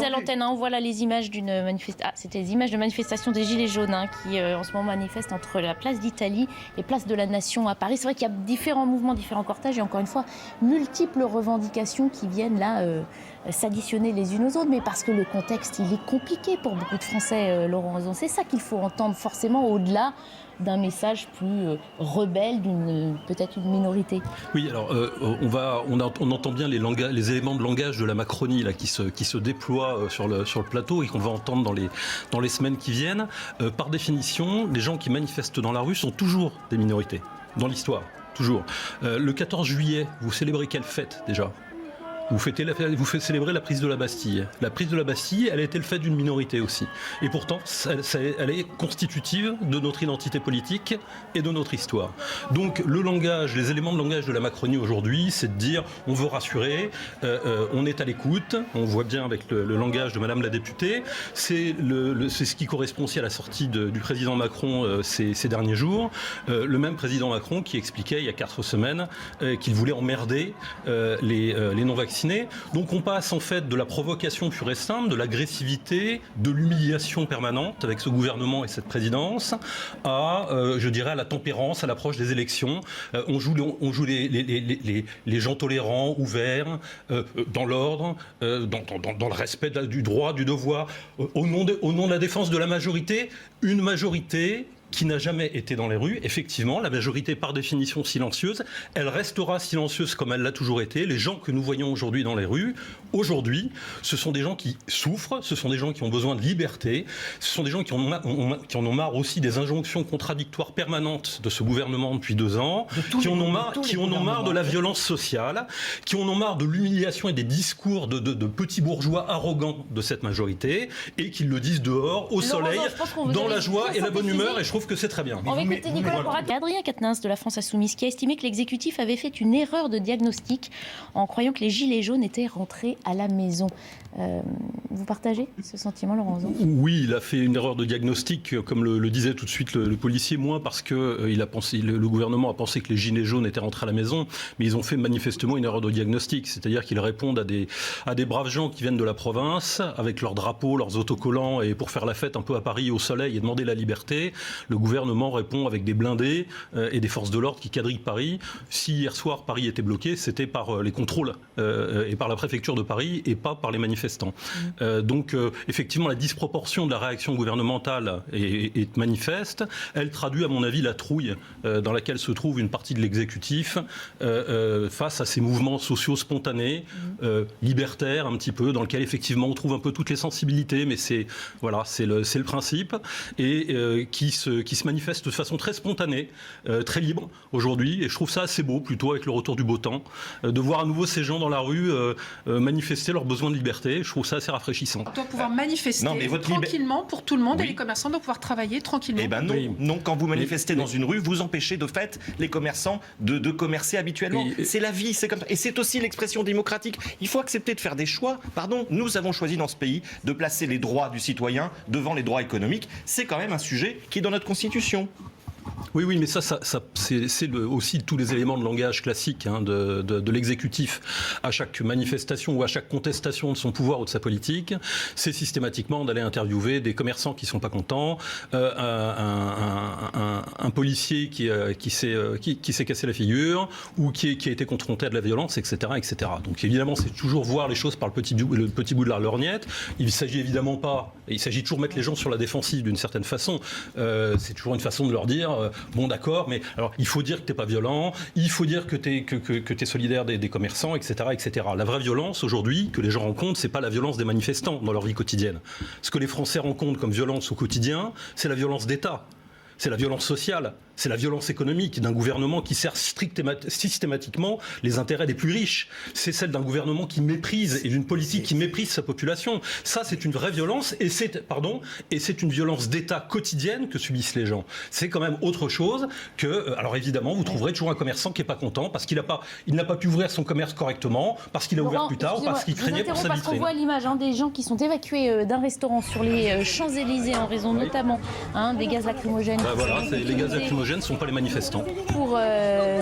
à l'antenne, on voit là les images d'une manifestation. C'était les images de manifestation des Gilets jaunes qui en ce moment manifestent entre la place d'Italie et place de la Nation à Paris. C'est vrai qu'il y a différents mouvements, différents cortèges et encore une fois, multiples revendications qui viennent là s'additionner les unes aux autres. Mais parce que le contexte, il est compliqué pour beaucoup de Français, Laurent Rozon. C'est ça qu'il faut entendre forcément au-delà d'un message plus rebelle d'une peut-être une minorité. Oui, alors on entend bien les éléments de langage de la Macronie là, qui se déploient sur le plateau et qu'on va entendre dans les semaines qui viennent. Par définition, les gens qui manifestent dans la rue sont toujours des minorités, dans l'histoire, toujours. Le 14 juillet, vous célébrez quelle fête déjà ? Vous faites célébrer la prise de la Bastille. La prise de la Bastille, elle a été le fait d'une minorité aussi. Et pourtant, elle est constitutive de notre identité politique et de notre histoire. Donc le langage, les éléments de langage de la Macronie aujourd'hui, c'est de dire on veut rassurer, on est à l'écoute, on voit bien avec le langage de Madame la députée, c'est ce qui correspond aussi à la sortie du président Macron ces derniers jours. Le même président Macron qui expliquait il y a 4 semaines qu'il voulait emmerder les non-vaccinés. Donc on passe en fait de la provocation pure et simple, de l'agressivité, de l'humiliation permanente avec ce gouvernement et cette présidence, à, je dirais, à la tempérance, à l'approche des élections. On joue les gens tolérants, ouverts, dans l'ordre, dans le respect du droit, du devoir, au nom de la défense de la majorité, une majorité qui n'a jamais été dans les rues. Effectivement, la majorité par définition silencieuse, elle restera silencieuse comme elle l'a toujours été. Les gens que nous voyons aujourd'hui dans les rues, aujourd'hui, ce sont des gens qui souffrent, ce sont des gens qui ont besoin de liberté, ce sont des gens qui en ont marre aussi des injonctions contradictoires permanentes de ce gouvernement depuis 2 ans, qui en ont marre de la violence sociale, qui en ont marre de l'humiliation et des discours de petits bourgeois arrogants de cette majorité, et qui le disent dehors, au soleil, dans la joie et la bonne humeur, et je trouve que c'est très bien. On va écouter Nicolas Porat et Adrien Quatennens de la France Insoumise qui a estimé que l'exécutif avait fait une erreur de diagnostic en croyant que les Gilets jaunes étaient rentrés à la maison. Vous partagez ce sentiment, Laurent Rozon ? Oui, il a fait une erreur de diagnostic, comme le disait tout de suite le policier, moins parce que le gouvernement a pensé que les Gilets jaunes étaient rentrés à la maison, mais ils ont fait manifestement une erreur de diagnostic, c'est-à-dire qu'ils répondent à des braves gens qui viennent de la province, avec leurs drapeaux, leurs autocollants, et pour faire la fête un peu à Paris au soleil et demander la liberté. Le gouvernement répond avec des blindés et des forces de l'ordre qui quadrillent Paris. Si hier soir Paris était bloqué, c'était par les contrôles et par la préfecture de Paris et pas par les manifestants. Donc effectivement, la disproportion de la réaction gouvernementale est manifeste. Elle traduit à mon avis la trouille dans laquelle se trouve une partie de l'exécutif face à ces mouvements sociaux spontanés, libertaires un petit peu, dans lequel effectivement on trouve un peu toutes les sensibilités, mais c'est le principe, et qui se manifeste de façon très spontanée, très libre aujourd'hui, et je trouve ça assez beau plutôt avec le retour du beau temps, de voir à nouveau ces gens dans la rue manifester leurs besoins de liberté. Je trouve ça assez rafraîchissant. On doit pouvoir manifester tranquillement pour tout le monde, et les commerçants doivent pouvoir travailler tranquillement. Eh ben non, quand vous manifestez dans une rue, vous empêchez de fait les commerçants de commercer habituellement. C'est la vie, c'est comme ça. Et c'est aussi l'expression démocratique. Il faut accepter de faire des choix. Pardon, nous avons choisi dans ce pays de placer les droits du citoyen devant les droits économiques. C'est quand même un sujet qui est dans notre Constitution. Oui, mais ça c'est aussi tous les éléments de langage classique de l'exécutif. À chaque manifestation ou à chaque contestation de son pouvoir ou de sa politique, c'est systématiquement d'aller interviewer des commerçants qui ne sont pas contents, un policier qui s'est cassé la figure ou qui a été confronté à de la violence, etc., etc. Donc évidemment, c'est toujours voir les choses par le petit bout de la lorgnette. Il s'agit toujours de mettre les gens sur la défensive d'une certaine façon. C'est toujours une façon de leur dire bon d'accord, mais alors il faut dire que t'es pas violent, il faut dire que t'es solidaire des commerçants, etc., etc. La vraie violence aujourd'hui que les gens rencontrent, c'est pas la violence des manifestants dans leur vie quotidienne. Ce que les Français rencontrent comme violence au quotidien, c'est la violence d'État, c'est la violence sociale, c'est la violence économique d'un gouvernement qui sert systématiquement les intérêts des plus riches. C'est celle d'un gouvernement qui méprise et d'une politique qui méprise sa population. Ça, c'est une vraie violence et c'est une violence d'État quotidienne que subissent les gens. C'est quand même autre chose que... Alors évidemment, vous trouverez toujours un commerçant qui n'est pas content parce qu'il n'a pas pu ouvrir son commerce correctement, parce qu'il a ouvert plus tard ou parce qu'il craignait pour sa vitrine. Parce qu'on voit l'image des gens qui sont évacués d'un restaurant sur les Champs-Élysées en raison notamment des gaz lacrymogènes. Les gaz lacrymogènes ne sont pas les manifestants. Pour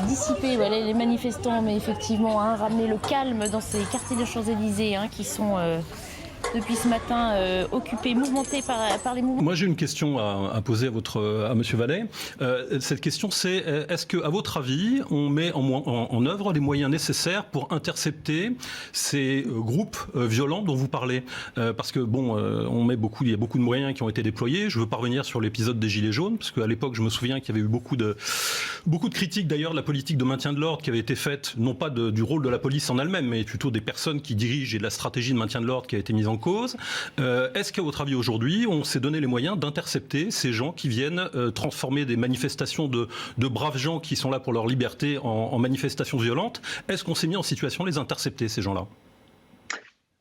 dissiper les manifestants, mais effectivement ramener le calme dans ces quartiers de Champs-Élysées qui sont depuis ce matin occupée, mouvementée par les mouvements. Moi j'ai une question à poser à Monsieur Vallet. Cette question c'est, est-ce qu'à votre avis on met en œuvre les moyens nécessaires pour intercepter ces groupes violents dont vous parlez, parce que bon, il y a beaucoup de moyens qui ont été déployés. Je veux pas revenir sur l'épisode des Gilets jaunes, parce qu'à l'époque, je me souviens qu'il y avait eu beaucoup de critiques d'ailleurs de la politique de maintien de l'ordre qui avait été faite, non pas du rôle de la police en elle-même, mais plutôt des personnes qui dirigent et de la stratégie de maintien de l'ordre qui a été mise en cause. Est-ce qu'à votre avis aujourd'hui, on s'est donné les moyens d'intercepter ces gens qui viennent transformer des manifestations de braves gens qui sont là pour leur liberté en manifestations violentes? Est-ce qu'on s'est mis en situation de les intercepter, ces gens-là?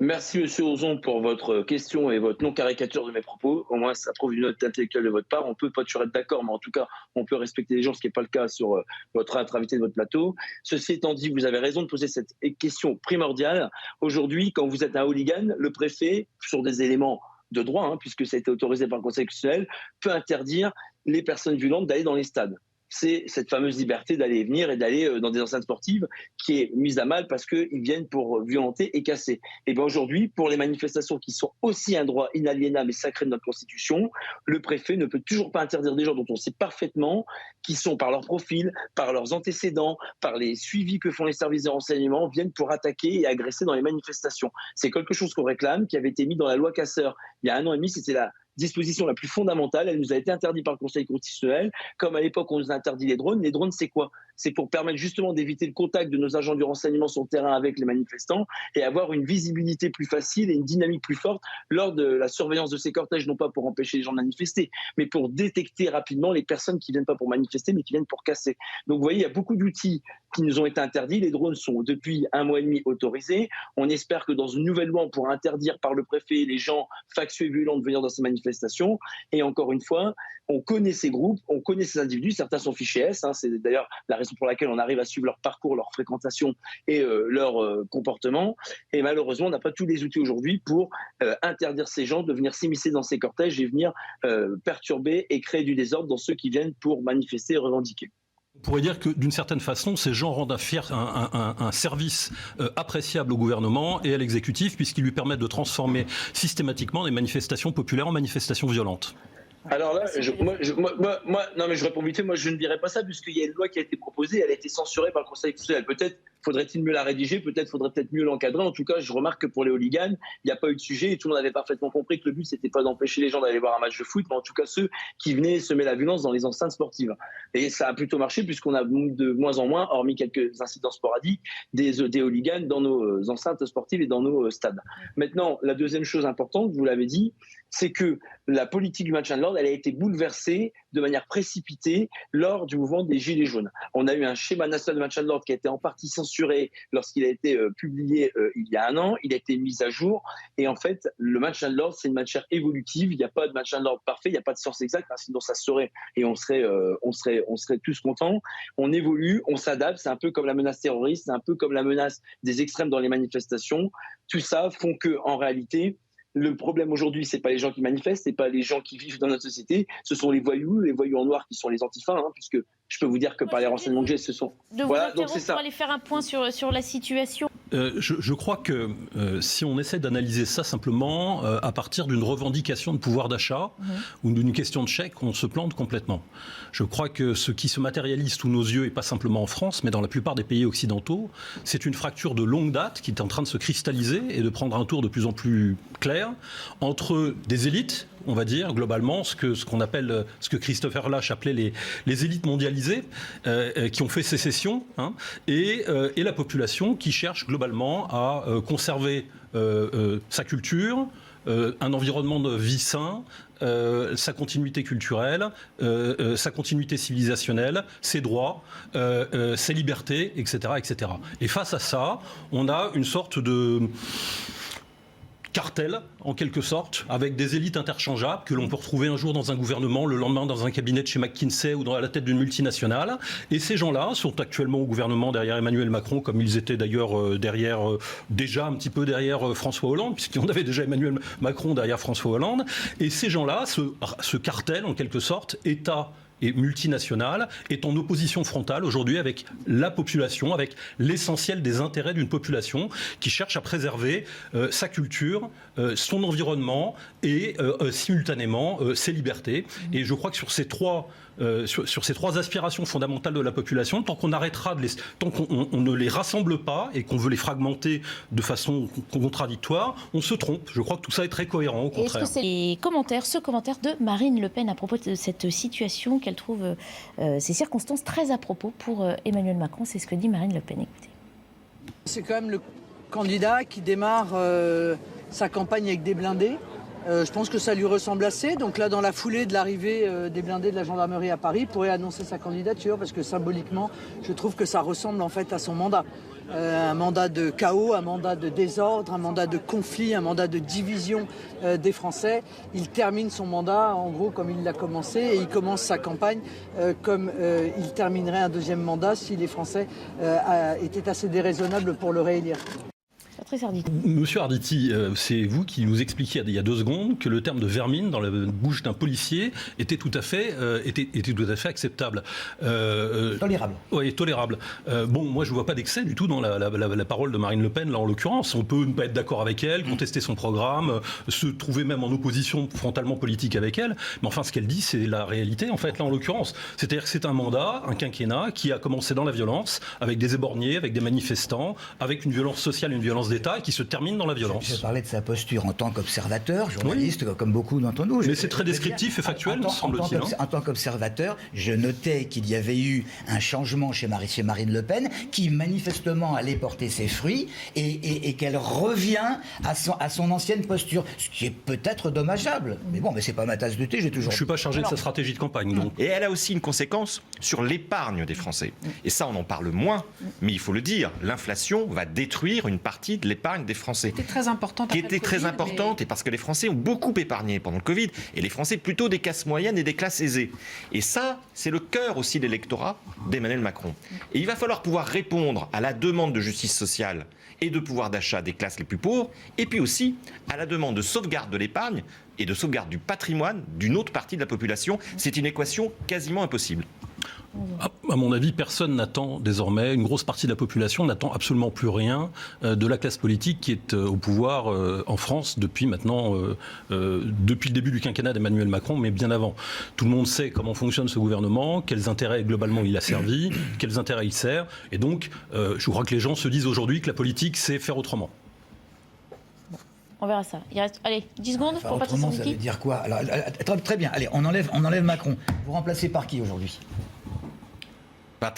Merci Monsieur Ozon pour votre question et votre non-caricature de mes propos. Au moins, ça prouve une note intellectuelle de votre part. On peut pas toujours être d'accord, mais en tout cas, on peut respecter les gens, ce qui n'est pas le cas sur votre invité de votre plateau. Ceci étant dit, vous avez raison de poser cette question primordiale. Aujourd'hui, quand vous êtes un hooligan, le préfet, sur des éléments de droit, puisque ça a été autorisé par le Conseil constitutionnel, peut interdire les personnes violentes d'aller dans les stades. C'est cette fameuse liberté d'aller et venir et d'aller dans des enceintes sportives qui est mise à mal parce qu'ils viennent pour violenter et casser. Et bien aujourd'hui, pour les manifestations qui sont aussi un droit inaliénable et sacré de notre Constitution, le préfet ne peut toujours pas interdire des gens dont on sait parfaitement qui sont par leur profil, par leurs antécédents, par les suivis que font les services de renseignement, viennent pour attaquer et agresser dans les manifestations. C'est quelque chose qu'on réclame, qui avait été mis dans la loi Casseur il y a 1 an et demi, c'était la disposition la plus fondamentale. Elle nous a été interdite par le Conseil constitutionnel. Comme à l'époque, on nous a interdit les drones. Les drones, c'est quoi? C'est pour permettre justement d'éviter le contact de nos agents du renseignement sur le terrain avec les manifestants et avoir une visibilité plus facile et une dynamique plus forte lors de la surveillance de ces cortèges, non pas pour empêcher les gens de manifester, mais pour détecter rapidement les personnes qui ne viennent pas pour manifester, mais qui viennent pour casser. Donc vous voyez, il y a beaucoup d'outils qui nous ont été interdits. Les drones sont depuis 1 mois et demi autorisés. On espère que dans une nouvelle loi, on pourra interdire par le préfet les gens factieux et violents de venir dans ces manifestations. Et encore une fois, on connaît ces groupes, on connaît ces individus. Certains sont fichés S. C'est d'ailleurs la raison pour laquelle on arrive à suivre leur parcours, leur fréquentation et leur comportement. Et malheureusement, on n'a pas tous les outils aujourd'hui pour interdire ces gens de venir s'immiscer dans ces cortèges et venir perturber et créer du désordre dans ceux qui viennent pour manifester et revendiquer. On pourrait dire que d'une certaine façon, ces gens rendent un service appréciable au gouvernement et à l'exécutif, puisqu'ils lui permettent de transformer systématiquement des manifestations populaires en manifestations violentes. Alors là, non mais je réponds vite fait, moi je ne dirais pas ça, puisqu'il y a une loi qui a été proposée, elle a été censurée par le Conseil constitutionnel. Peut-être faudrait-il mieux la rédiger, faudrait peut-être mieux l'encadrer. En tout cas, je remarque que pour les hooligans, il n'y a pas eu de sujet et tout le monde avait parfaitement compris que le but, c'était pas d'empêcher les gens d'aller voir un match de foot, mais en tout cas ceux qui venaient semer la violence dans les enceintes sportives. Et ça a plutôt marché, puisqu'on a de moins en moins, hormis quelques incidents sporadiques, des hooligans dans nos enceintes sportives et dans nos stades. Maintenant, la deuxième chose importante, vous l'avez dit, c'est que la politique du maintien de l'ordre, elle a été bouleversée de manière précipitée lors du mouvement des Gilets jaunes. On a eu un schéma national de maintien de l'ordre qui a été en partie censuré lorsqu'il a été publié il y a 1 an. Il a été mis à jour. Et en fait, le maintien de l'ordre, c'est une matière évolutive. Il n'y a pas de maintien de l'ordre parfait. Il n'y a pas de science exacte, sinon ça se saurait et on serait tous contents. On évolue, on s'adapte. C'est un peu comme la menace terroriste, c'est un peu comme la menace des extrêmes dans les manifestations. Tout ça font que, en réalité, le problème aujourd'hui, c'est pas les gens qui manifestent, c'est pas les gens qui vivent dans notre société, ce sont les voyous en noir qui sont les antifas, puisque je peux vous dire que par les renseignements que j'ai, ce sont... Voilà, donc c'est ça. Pour aller faire un point sur la situation. Je crois que si on essaie d'analyser ça simplement à partir d'une revendication de pouvoir d'achat ou d'une question de chèque, on se plante complètement. Je crois que ce qui se matérialise sous nos yeux, et pas simplement en France, mais dans la plupart des pays occidentaux, c'est une fracture de longue date qui est en train de se cristalliser et de prendre un tour de plus en plus clair entre des élites, on va dire, globalement, ce que Christopher Lasch appelait les élites mondialisées, qui ont fait sécession, et la population qui cherche globalement à conserver sa culture, un environnement de vie sain, sa continuité culturelle, sa continuité civilisationnelle, ses droits, ses libertés, etc., etc. Et face à ça, on a une sorte de cartel, en quelque sorte, avec des élites interchangeables que l'on peut retrouver un jour dans un gouvernement, le lendemain dans un cabinet de chez McKinsey ou dans la tête d'une multinationale. Et ces gens-là sont actuellement au gouvernement derrière Emmanuel Macron, comme ils étaient d'ailleurs déjà un petit peu derrière François Hollande, puisqu'on avait déjà Emmanuel Macron derrière François Hollande. Et ces gens-là, ce cartel, en quelque sorte, État et multinationale est en opposition frontale aujourd'hui avec la population, avec l'essentiel des intérêts d'une population qui cherche à préserver sa culture, son environnement et simultanément ses libertés. Et je crois que sur ces trois aspirations fondamentales de la population, tant qu'on ne les rassemble pas et qu'on veut les fragmenter de façon contradictoire, on se trompe. Je crois que tout ça est très cohérent, au contraire. Est-ce que c'est ce commentaire de Marine Le Pen à propos de cette situation qu'elle trouve, ces circonstances très à propos pour Emmanuel Macron? C'est ce que dit Marine Le Pen. Écoutez. C'est quand même le candidat qui démarre sa campagne avec des blindés. Je pense que ça lui ressemble assez. Donc là, dans la foulée de l'arrivée des blindés de la gendarmerie à Paris, il pourrait annoncer sa candidature parce que symboliquement, je trouve que ça ressemble en fait à son mandat. Un mandat de chaos, un mandat de désordre, un mandat de conflit, un mandat de division des Français. Il termine son mandat en gros comme il l'a commencé et il commence sa campagne comme il terminerait un deuxième mandat si les Français étaient assez déraisonnables pour le réélire. Monsieur Arditi, c'est vous qui nous expliquiez il y a 2 secondes que le terme de vermine dans la bouche d'un policier était tout à fait acceptable. Tolérable. Oui, tolérable. Bon, moi je ne vois pas d'excès du tout dans la parole de Marine Le Pen, là en l'occurrence. On peut ne pas être d'accord avec elle, contester son programme, se trouver même en opposition frontalement politique avec elle. Mais enfin, ce qu'elle dit, c'est la réalité, en fait, là en l'occurrence. C'est-à-dire que c'est un mandat, un quinquennat qui a commencé dans la violence, avec des éborgnés, avec des manifestants, avec une violence sociale, une violence d'État, et qui se termine dans la violence. Je parlais de sa posture en tant qu'observateur, journaliste, oui, comme beaucoup d'entre nous. Mais c'est très descriptif et factuel, semble-t-il. En tant qu'observateur, je notais qu'il y avait eu un changement chez Marine Le Pen, qui manifestement allait porter ses fruits, et qu'elle revient à son ancienne posture, ce qui est peut-être dommageable. Mais bon, mais c'est pas ma tasse de thé, j'ai toujours... Je suis pas chargé de sa stratégie de campagne, donc. Et elle a aussi une conséquence sur l'épargne des Français. Et ça, on en parle moins, mais il faut le dire, l'inflation va détruire une partie de l'épargne des Français. Qui était très importante. Et parce que les Français ont beaucoup épargné pendant le Covid, et les Français plutôt des classes moyennes et des classes aisées. Et ça, c'est le cœur aussi de l'électorat d'Emmanuel Macron. Et il va falloir pouvoir répondre à la demande de justice sociale et de pouvoir d'achat des classes les plus pauvres, et puis aussi à la demande de sauvegarde de l'épargne et de sauvegarde du patrimoine d'une autre partie de la population. C'est une équation quasiment impossible. À mon avis, personne n'attend désormais, une grosse partie de la population n'attend absolument plus rien de la classe politique qui est au pouvoir en France depuis maintenant, depuis le début du quinquennat d'Emmanuel Macron, mais bien avant. Tout le monde sait comment fonctionne ce gouvernement, quels intérêts globalement il a servi, quels intérêts il sert, et donc je crois que les gens se disent aujourd'hui que la politique, c'est faire autrement. On verra ça. Il reste, allez, 10 secondes pour Patrice Autrement, ça veut dire quoi? Alors, très bien, allez, on enlève Macron. Vous remplacez par qui aujourd'hui?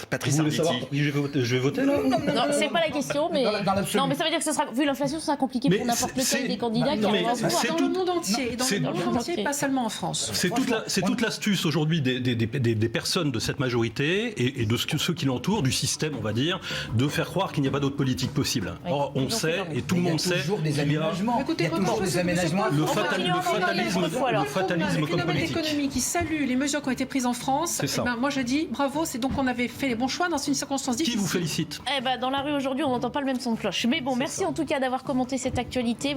Patrice Arditi. Je vais voter là? Non, c'est pas la question, mais non, mais ça veut dire que ce sera, vu l'inflation, ce sera compliqué pour n'importe lequel des candidats qui arrivent dans le monde entier, pas seulement en France. C'est toute l'astuce aujourd'hui des personnes de cette majorité et de ceux qui l'entourent, du système, on va dire, de faire croire qu'il n'y a pas d'autre politique possible. Or, on sait, et tout le monde sait, il y a toujours des aménagements. Le fatalisme comme politique. L'économie qui salue les mesures qui ont été prises en France, moi je dis bravo, c'est donc on avait fait les bons choix dans une circonstance difficile. Qui vous félicite? Dans la rue aujourd'hui, on n'entend pas le même son de cloche. Mais bon, merci en tout cas d'avoir commenté cette actualité.